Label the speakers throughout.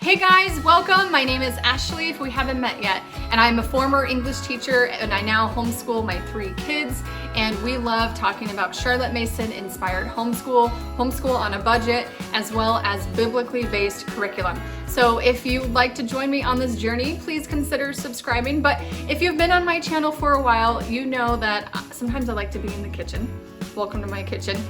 Speaker 1: Hey guys, welcome. My name is Ashley, if we haven't met yet, and I'm a former English teacher and I now homeschool my 3 kids, and we love talking about Charlotte Mason inspired homeschool on a budget, as well as biblically based curriculum. So if you'd like to join me on this journey, please consider subscribing. But if you've been on my channel for a while, you know that sometimes I like to be in the kitchen. Welcome to my kitchen.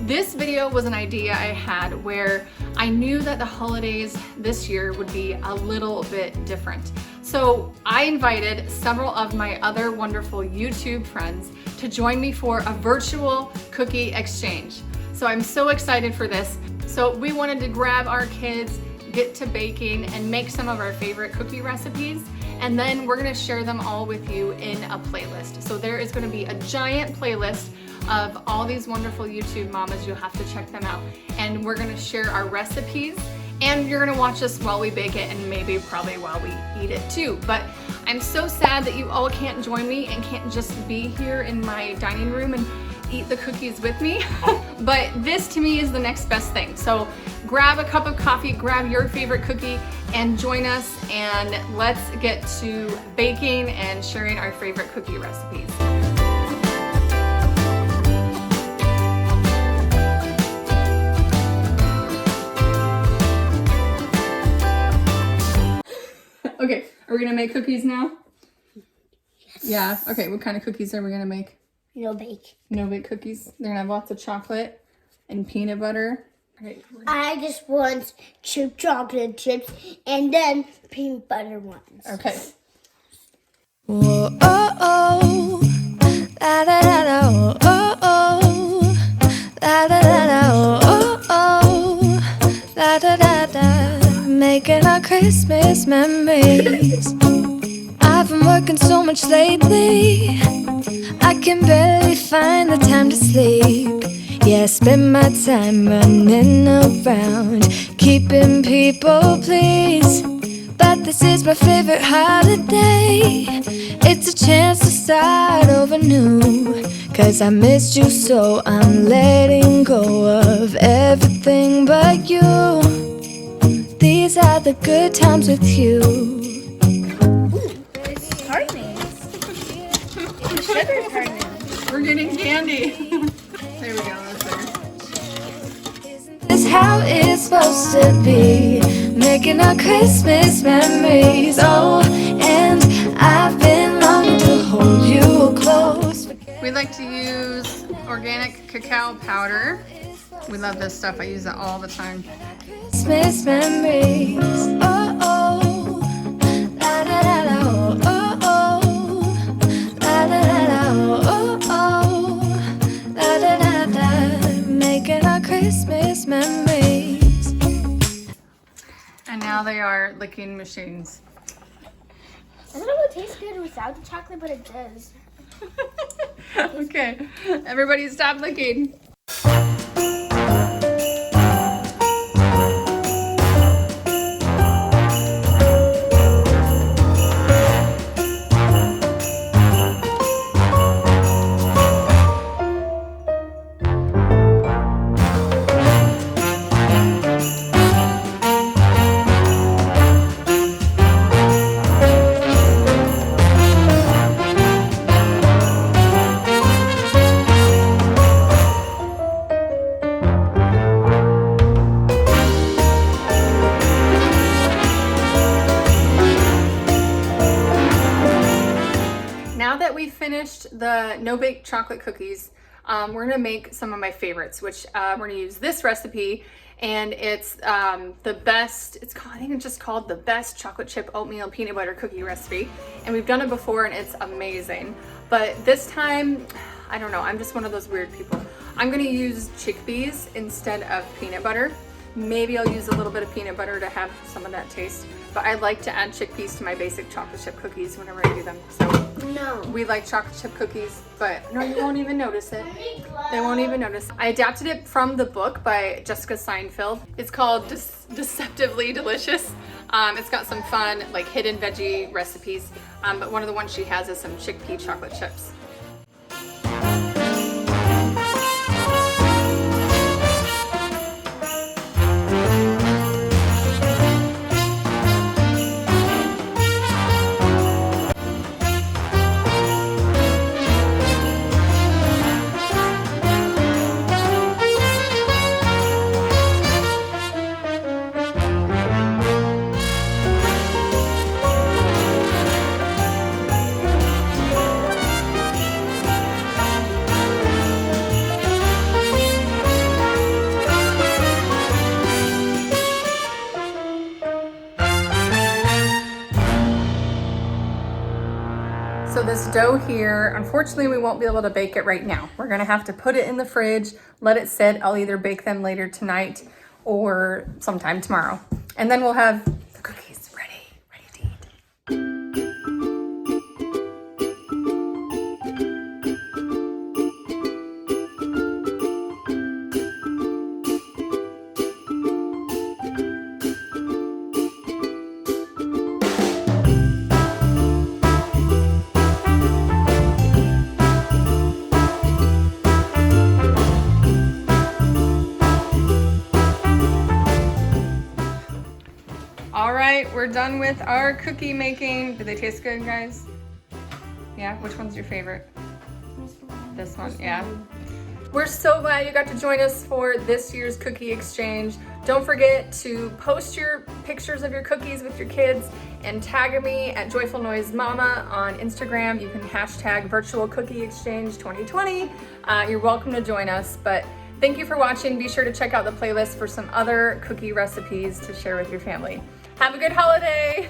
Speaker 1: This video was an idea I had where I knew that the holidays this year would be a little bit different. So I invited several of my other wonderful YouTube friends to join me for a virtual cookie exchange. So I'm so excited for this. So we wanted to grab our kids, get to baking, and make some of our favorite cookie recipes. And then we're gonna share them all with you in a playlist. So there is gonna be a giant playlist of all these wonderful YouTube mamas. You'll have to check them out. And we're gonna share our recipes, and you're gonna watch us while we bake it, and maybe probably while we eat it too. But I'm so sad that you all can't join me and can't just be here in my dining room and eat the cookies with me. But this to me is the next best thing. So grab a cup of coffee, grab your favorite cookie, and join us, and let's get to baking and sharing our favorite cookie recipes. Okay, are we gonna make cookies now? Yes. Yeah, okay, what kind of cookies are we gonna make?
Speaker 2: No bake.
Speaker 1: No bake cookies. They're gonna have lots of chocolate and peanut butter. Okay.
Speaker 2: I just want chip chocolate chips and then peanut butter ones.
Speaker 1: Okay.
Speaker 3: Whoa, oh, oh, la da da da, oh, oh, la da da da, oh, oh, la da da da, making our Christmas memories. I've been working so much lately, I can barely find the time to sleep. Yeah, I spend my time running around, keeping people pleased. But this is my favorite holiday. It's a chance to start over new. 'Cause I missed you, so I'm letting go of everything but you. These are the good times with you.
Speaker 2: Sugar hardening.
Speaker 1: We're getting candy. There we go, that's better.
Speaker 3: This is how it's supposed to be, making our Christmas memories. Oh, and I've been longing to hold you close.
Speaker 1: We like to use organic cacao powder. We love this stuff. I use it all the time.
Speaker 3: Christmas memories. Oh, oh, la da da da, oh, oh, la da da da, oh, oh, la da da da, making our Christmas memories.
Speaker 1: And now they are licking machines.
Speaker 2: I don't know if it tastes good without the chocolate, but it does.
Speaker 1: Okay, everybody stop licking. Now that we've finished the no-bake chocolate cookies, we're gonna make some of my favorites, which we're gonna use this recipe, and it's the best, I think it's just called the best chocolate chip oatmeal peanut butter cookie recipe. And we've done it before and it's amazing. But this time, I don't know, I'm just one of those weird people. I'm gonna use chickpeas instead of peanut butter. Maybe I'll use a little bit of peanut butter to have some of that taste. But I like to add chickpeas to my basic chocolate chip cookies whenever I do them. So
Speaker 2: No.
Speaker 1: we like chocolate chip cookies, but no, you won't even notice it. They won't even notice. I adapted it from the book by Jessica Seinfeld. It's called Deceptively Delicious. It's got some fun, like hidden veggie recipes, but one of the ones she has is some chickpea chocolate chips. So this dough here, unfortunately we won't be able to bake it right now. We're gonna have to put it in the fridge, let it sit. I'll either bake them later tonight or sometime tomorrow. And then we'll have the cookies ready to eat. All right, we're done with our cookie making. Do they taste good, guys? Yeah, which one's your favorite? This one, yeah. We're so glad you got to join us for this year's cookie exchange. Don't forget to post your pictures of your cookies with your kids and tag me at Joyful Noise Mama on Instagram. You can hashtag virtual cookie exchange 2020. You're welcome to join us, but thank you for watching. Be sure to check out the playlist for some other cookie recipes to share with your family. Have a good holiday.